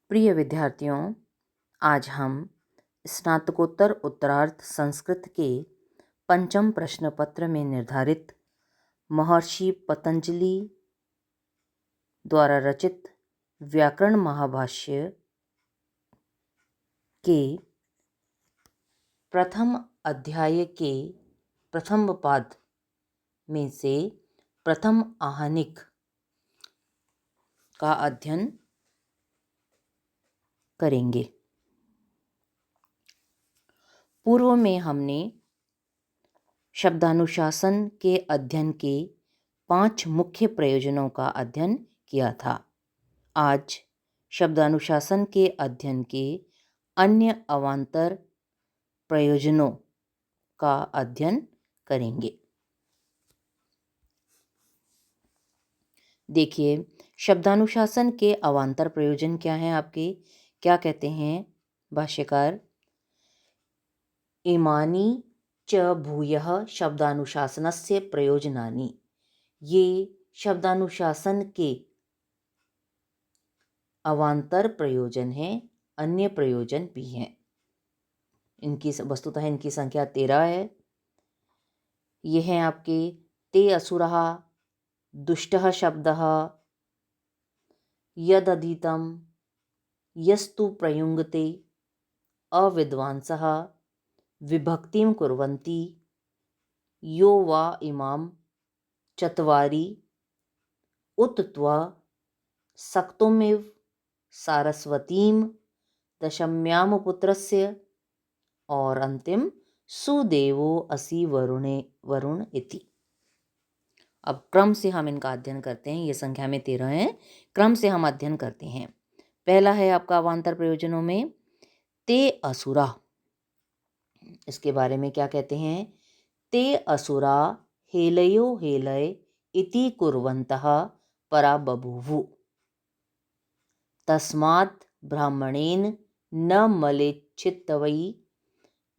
प्रिय विद्यार्थियों, आज हम स्नातकोत्तर उत्तरार्ध संस्कृत के पंचम प्रश्न पत्र में निर्धारित महर्षि पतंजलि द्वारा रचित व्याकरण महाभाष्य के प्रथम अध्याय के प्रथम पाद में से प्रथम आहनिक का अध्ययन करेंगे। पूर्व में हमने शब्दानुशासन के अध्ययन के 5 मुख्य प्रयोजनों का अध्ययन किया था। आज शब्दानुशासन के अध्ययन के अन्य अवान्तर प्रयोजनों का अध्ययन करेंगे। देखिए, शब्दानुशासन के अवान्तर प्रयोजन क्या हैं आपके? क्या कहते हैं भाष्यकार? इमानी च भूयः शब्दानुशासनस्य प्रयोजनानि। ये शब्दानुशासन के अवान्तर प्रयोजन हैं, अन्य प्रयोजन भी हैं। इनकी वस्तुतः इनकी संख्या 13 है। ये हैं आपके ते असुरः, दुष्टः शब्दः, यदधीतं, यस्तु प्रयुङ्क्ते, अविद्वांसः, विभक्तिं कुर्वन्ति, यो वा इमां, चत्वारि, उत त्वा, सक्तुमिव, सारस्वतीं, दशम्यां पुत्रस्य और अंतिम सुदेवो असि वरुण इति। अब क्रम से हम इनका अध्ययन करते हैं। ये संख्या में 13 हैं। क्रम से हम अध्ययन करते हैं। पहला है आपका अवान्तर प्रयोजनों में ते असुरा। इसके बारे में क्या कहते हैं? ते असुरा हेलयो हेलय इति कुर्वन्तः परा बभूवु। तस्मात् ब्राह्मणेन न मलेच्छितवै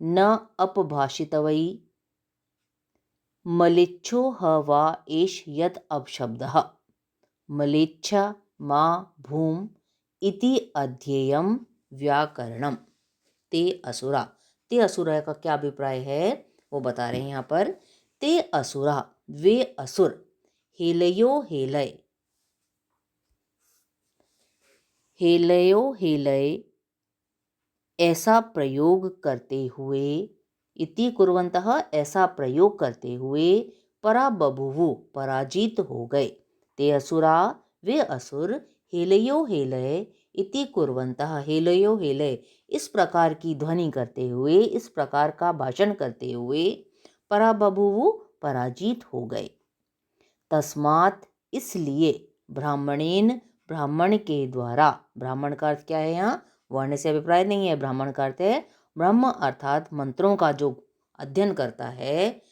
न अपभाषितवै मलेच्छो ह वा एष यत् अपशब्दः मलेच्छा मा भूम इति अध्येयं व्याकरणम। ते असुरा। ते असुरा का क्या अभिप्राय है वो बता रहे हैं यहाँ पर। ते असुरा, वे असुर, हेलयो हेलय, हेलयो हेलय ऐसा प्रयोग करते हुए, इति कुर्वन्तः ऐसा प्रयोग करते हुए, परा बभूवु पराजित हो गए। ते असुरा, वे असुर, हेलयो हेलय इति कुर्वन्तः हेलयो हेलय इस प्रकार की ध्वनि करते हुए, इस प्रकार का भाषण करते हुए, परा बभूवु पराजित हो गए। तस्मात् इसलिए, ब्राह्मणेन ब्राह्मण के द्वारा, ब्राह्मण का अर्थ क्या है यहाँ? वर्ण से अभिप्राय नहीं है। ब्राह्मण का अर्थ है ब्रह्म अर्थात मंत्रों का जो अध्ययन करता है,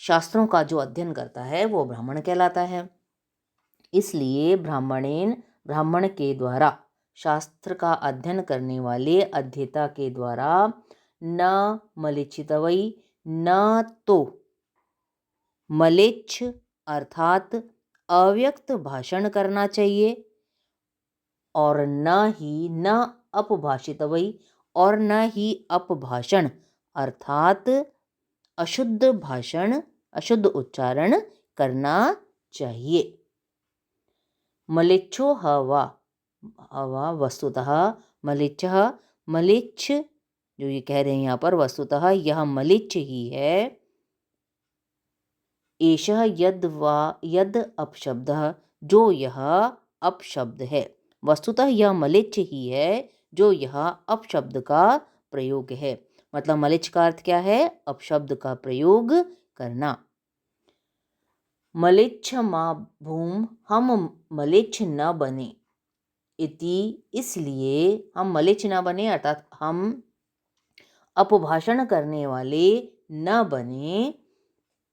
शास्त्रों का जो अध्ययन करता है वो ब्राह्मण कहलाता है। इसलिए ब्राह्मणेन ब्राह्मण के द्वारा, शास्त्र का अध्ययन करने वाले अध्येता के द्वारा, न मलिच्छितवै, न तो मलेच्छ अर्थात अव्यक्त भाषण करना चाहिए, और न ही न अपभाषितवै और न ही अपभाषण अर्थात अशुद्ध भाषण, अशुद्ध उच्चारण करना चाहिए। मलेच्छो हवा, हवा वस्तुतः मलेच्छः, मलेच्छ जो ये कह रहे हैं यहाँ पर, वस्तुतः यह मलेच्छ ही है। एषः यद अपशब्दः, जो यह अपशब्द है। वस्तुतः यह मलेच्छ ही है जो यह अपशब्द का प्रयोग है। मतलब मलेच्छ का अर्थ क्या है? अपशब्द का प्रयोग करना। मलेच्छ मा भूम, हम मलेच्छ न बने, इति इसलिए हम मलेच्छ न बने अर्थात हम अपभाषण करने वाले न बने,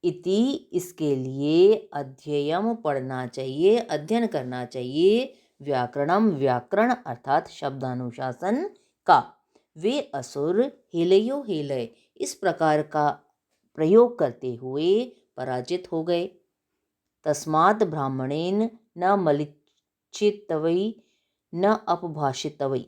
इति इसके लिए अध्ययम पढ़ना चाहिए, अध्ययन करना चाहिए, व्याकरणम व्याकरण अर्थात शब्दानुशासन का। वे असुर हेलयो हेलय इस प्रकार का प्रयोग करते हुए पराजित हो गए। तस्मात् ब्राह्मणेन न मलिच्छितवै न अपभाषितवै।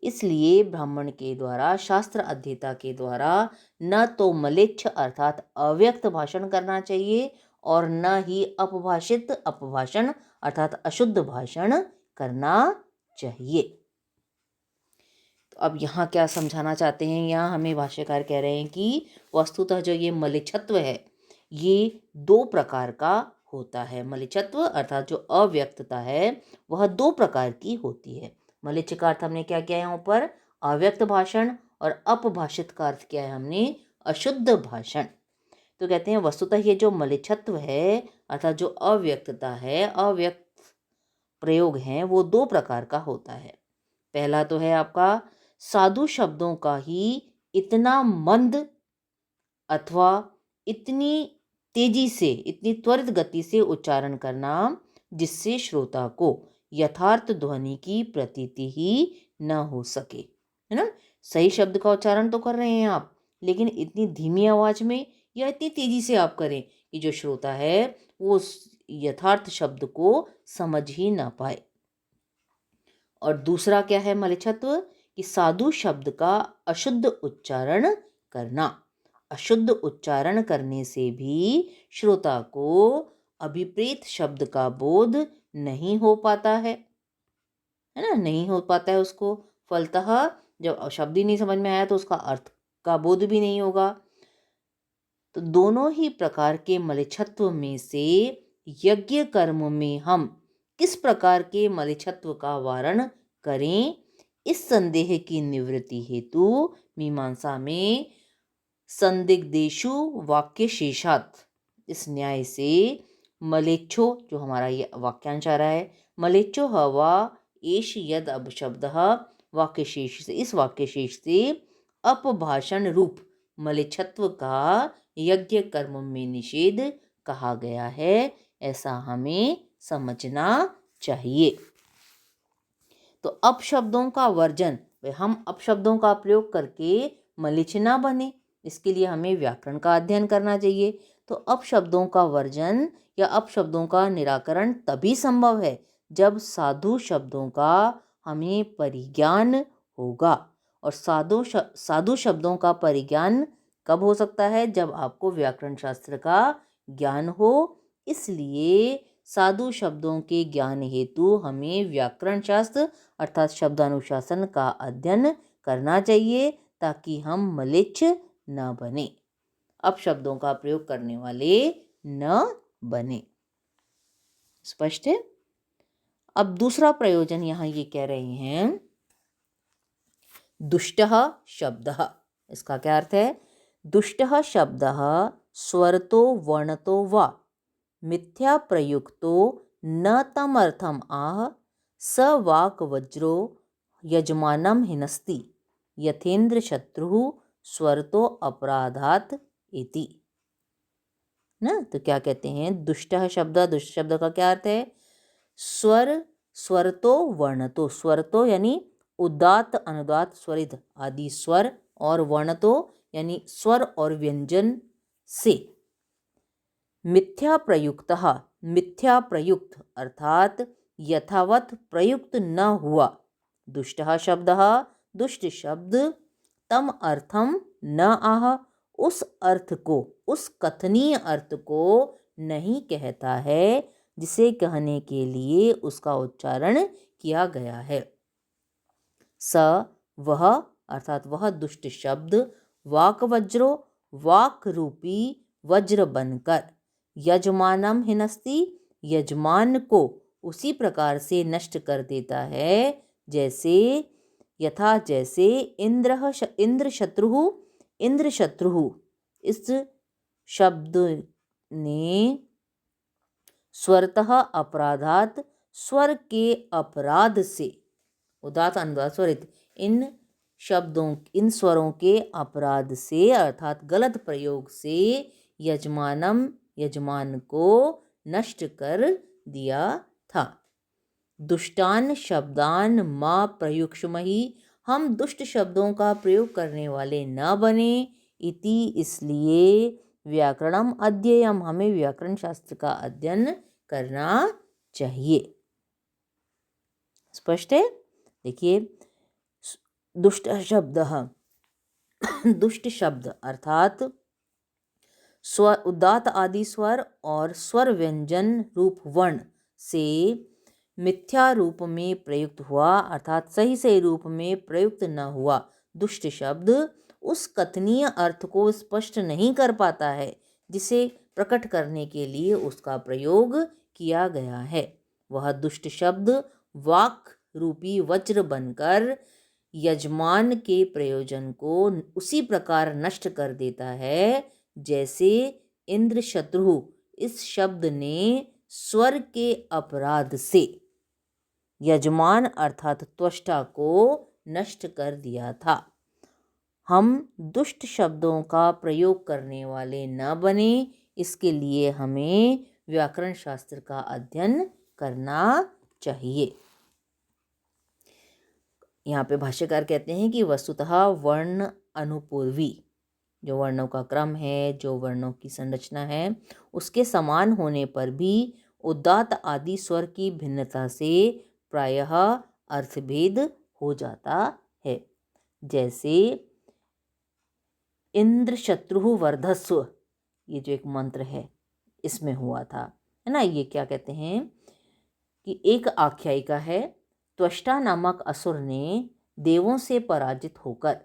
इसलिए ब्राह्मण के द्वारा, शास्त्र अध्येता के द्वारा न तो मलेच्छ अर्थात अव्यक्त भाषण करना चाहिए और न ही अपभाषित अपभाषण अर्थात अशुद्ध भाषण करना चाहिए। तो अब यहाँ क्या समझाना चाहते हैं, यहाँ हमें भाष्यकार कह रहे हैं कि वस्तुतः जो ये मलिच्छत्व है ये दो प्रकार का होता है। मलिच्छत्व अर्थात जो अव्यक्तता है वह दो प्रकार की होती है। मलिच्छ का अर्थ हमने क्या किया है ऊपर, अव्यक्त भाषण, और अपभाषित का अर्थ क्या है हमने, अशुद्ध भाषण। तो कहते हैं वस्तुतः ये जो मलिच्छत्व है अर्थात जो अव्यक्तता है, अव्यक्त प्रयोग हैं, वो दो प्रकार का होता है। पहला तो है आपका साधु शब्दों का ही इतना मंद अथवा इतनी तेजी से, इतनी त्वरित गति से उच्चारण करना जिससे श्रोता को यथार्थ ध्वनि की प्रतीति ही न हो सके, है ना। सही शब्द का उच्चारण तो कर रहे हैं आप, लेकिन इतनी धीमी आवाज में या इतनी तेजी से आप करें कि जो श्रोता है वो उस यथार्थ शब्द को समझ ही ना पाए। और दूसरा क्या है मलिच्छत्व, कि साधु शब्द का अशुद्ध उच्चारण करना। अशुद्ध उच्चारण करने से भी श्रोता को अभिप्रेत शब्द का बोध नहीं हो पाता है ना, नहीं हो पाता है उसको। फलतः जब शब्द ही नहीं समझ में आया तो उसका अर्थ का बोध भी नहीं होगा। तो दोनों ही प्रकार के मलिच्छत्व में से यज्ञ कर्म में हम किस प्रकार के मलिच्छत्व का वारण करें, इस संदेह की निवृत्ति हेतु मीमांसा में संदिग्धेषु वाक्य शेषात, इस न्याय से मलेच्छो, जो हमारा ये वाक्यांश आ रहा है, मलेच्छो हवा एष यद अपशब्दः वाक्य शेष से, इस वाक्य शेष से अपभाषण रूप मलिच्छत्व का यज्ञ कर्म में निषेध कहा गया है, ऐसा हमें समझना चाहिए। तो अपशब्दों का वर्जन, हम अपशब्दों का प्रयोग करके मलिच्छ ना बने, इसके लिए हमें व्याकरण का अध्ययन करना चाहिए। तो अपशब्दों का वर्जन या अपशब्दों का निराकरण तभी संभव है जब साधु शब्दों का हमें परिज्ञान होगा। और साधु शब्दों का परिज्ञान कब हो सकता है, जब आपको व्याकरण शास्त्र का ज्ञान हो। इसलिए साधु शब्दों के ज्ञान हेतु हमें व्याकरण शास्त्र अर्थात शब्दानुशासन का अध्ययन करना चाहिए, ताकि हम मलिच्छ न बने, अपशब्दों का प्रयोग करने वाले न बने। स्पष्ट है। अब दूसरा प्रयोजन यहाँ ये कह रहे हैं, दुष्टः शब्दः। इसका क्या अर्थ है, दुष्टः शब्दः स्वरतो वर्णतो वा मिथ्या प्रयुक्तो न तमर्थम आह स वाक वज्रो यजमानम हिनस्ति यथेन्द्र शत्रुः स्वरतो अपराधात इति। ना, तो क्या कहते हैं, दुष्टः शब्द, दुष्ट शब्द का क्या अर्थ है, स्वर, स्वरतो वर्णतो, स्वरतो यानी उदात्त अनुदात्त स्वरित आदि स्वर, और वर्णतो यानी स्वर और व्यंजन से, मिथ्या प्रयुक्तः, मिथ्या प्रयुक्त अर्थात यथावत प्रयुक्त न हुआ, दुष्टः शब्दः, दुष्ट शब्द, तम अर्थम न आह, उस अर्थ को, उस कथनीय अर्थ को नहीं कहता है जिसे कहने के लिए उसका उच्चारण किया गया है। स वह अर्थात वह दुष्ट शब्द, वाक वज्रो वाक रूपी वज्र बनकर, यजमानम हिनस्ति यजमान को उसी प्रकार से नष्ट कर देता है जैसे, यथा जैसे इंद्र शत्रु, इस शब्द ने स्वरतः अपराधात, स्वर के अपराध से, उदात्त अनुदात्त स्वरित, इन शब्दों, इन स्वरों के अपराध से अर्थात गलत प्रयोग से यजमानम, यजमान को नष्ट कर दिया था। दुष्टान शब्दान माँ प्रयुक्ष्महि, हम दुष्ट शब्दों का प्रयोग करने वाले न बने, इति इसलिए व्याकरणम अध्ययम, हमें व्याकरण शास्त्र का अध्ययन करना चाहिए। स्पष्ट है। देखिए, दुष्ट शब्द दुष्ट शब्द अर्थात स्वर उदात्त आदि स्वर और स्वर व्यंजन रूप वर्ण से मिथ्या रूप में प्रयुक्त हुआ, अर्थात सही सही रूप में प्रयुक्त न हुआ दुष्ट शब्द उस कथनीय अर्थ को स्पष्ट नहीं कर पाता है जिसे प्रकट करने के लिए उसका प्रयोग किया गया है। वह दुष्ट शब्द वाक रूपी वज्र बनकर यजमान के प्रयोजन को उसी प्रकार नष्ट कर देता है जैसे इंद्र शत्रु इस शब्द ने स्वर के अपराध से यजमान अर्थात त्वष्टा को नष्ट कर दिया था। हम दुष्ट शब्दों का प्रयोग करने वाले न बने, इसके लिए हमें व्याकरण शास्त्र का अध्ययन करना चाहिए। यहाँ पे भाष्यकार कहते हैं कि वस्तुतः वर्ण अनुपूर्वी, जो वर्णों का क्रम है, जो वर्णों की संरचना है, उसके समान होने पर भी उदात्त आदि स्वर की भिन्नता से प्रायः अर्थभेद हो जाता है। जैसे इंद्र शत्रु वर्धस्व, ये जो एक मंत्र है इसमें हुआ था, है ना। ये क्या कहते हैं कि एक आख्यायिका है, त्वष्टा नामक असुर ने देवों से पराजित होकर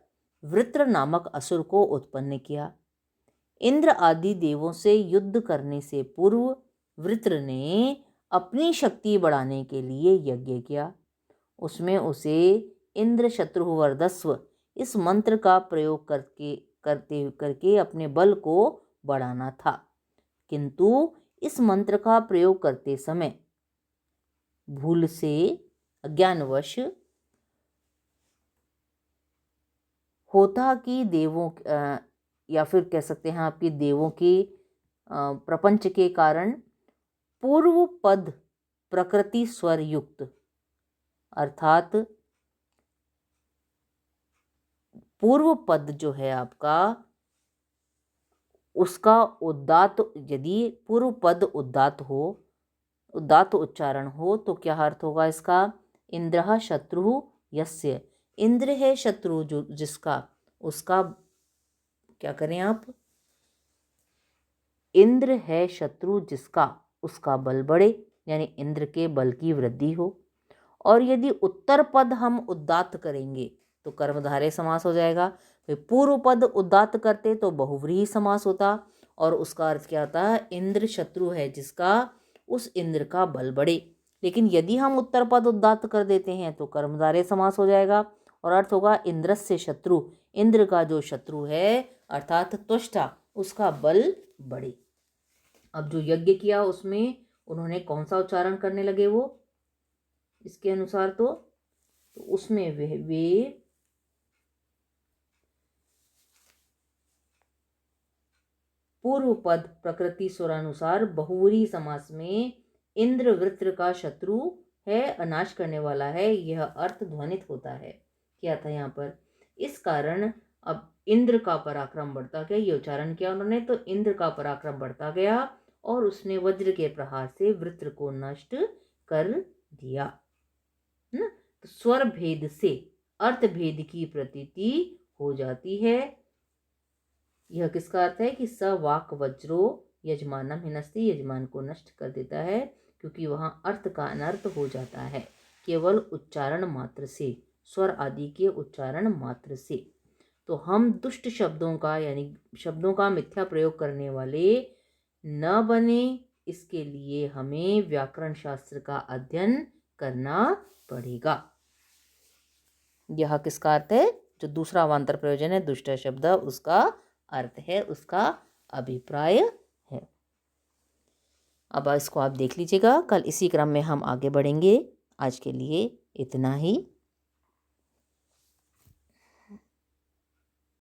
वृत्र नामक असुर को उत्पन्न किया। इंद्र आदि देवों से युद्ध करने से पूर्व वृत्र ने अपनी शक्ति बढ़ाने के लिए यज्ञ किया। उसमें उसे इंद्र शत्रुवर्धस्व इस मंत्र का प्रयोग करके अपने बल को बढ़ाना था, किंतु इस मंत्र का प्रयोग करते समय भूल से अज्ञानवश होता कि देवों या फिर कह सकते हैं आपके देवों के प्रपंच के कारण पूर्व पद प्रकृति स्वर युक्त, अर्थात पूर्व पद जो है आपका उसका उदात्त, यदि पूर्व पद उदात्त हो, उदात्त उच्चारण हो तो क्या अर्थ होगा इसका, इंद्रः शत्रु यस्य, इंद्र है शत्रु जो जिसका, उसका क्या करें आप, इंद्र है शत्रु जिसका उसका बल बढ़े, यानी इंद्र के बल की वृद्धि हो। और यदि उत्तर पद हम उदात्त करेंगे तो कर्मधारय समास हो जाएगा। फिर पूर्व पद उदात्त करते तो बहुव्रीहि समास होता, और उसका अर्थ क्या होता है, इंद्र शत्रु है जिसका उस इंद्र का बल बढ़े। लेकिन यदि हम उत्तर पद उदात्त कर देते हैं तो कर्मधारय समास हो जाएगा, और अर्थ होगा इंद्रस्य शत्रु, इंद्र का जो शत्रु है अर्थात त्वष्टा, उसका बल बढ़े। अब जो यज्ञ किया उसमें उन्होंने कौन सा उच्चारण करने लगे, वो इसके अनुसार तो उसमें वे पूर्व पद प्रकृति स्वरानुसार बहुव्रीहि समास में इंद्र वृत्र का शत्रु है, अनाश करने वाला है, यह अर्थ ध्वनित होता है। क्या था यहाँ पर, इस कारण अब इंद्र का पराक्रम बढ़ता गया, ये उच्चारण किया उन्होंने, तो इंद्र का पराक्रम बढ़ता गया और उसने वज्र के प्रहार से वृत्र को नष्ट कर दिया, है ना। तो स्वर भेद से अर्थ भेद की प्रतीति हो जाती है। यह किसका अर्थ है कि स वाक वज्रो यजमानम हिनस्ति, यजमान को नष्ट कर देता है, क्योंकि वहां अर्थ का अनर्थ हो जाता है केवल उच्चारण मात्र से, स्वर आदि के उच्चारण मात्र से। तो हम दुष्ट शब्दों का यानी शब्दों का मिथ्या प्रयोग करने वाले न बने, इसके लिए हमें व्याकरण शास्त्र का अध्ययन करना पड़ेगा। यह किसका अर्थ है, जो दूसरा अवान्तर प्रयोजन है दुष्ट शब्द, उसका अर्थ है, उसका अभिप्राय है। अब इसको आप देख लीजिएगा, कल इसी क्रम में हम आगे बढ़ेंगे। आज के लिए इतना ही।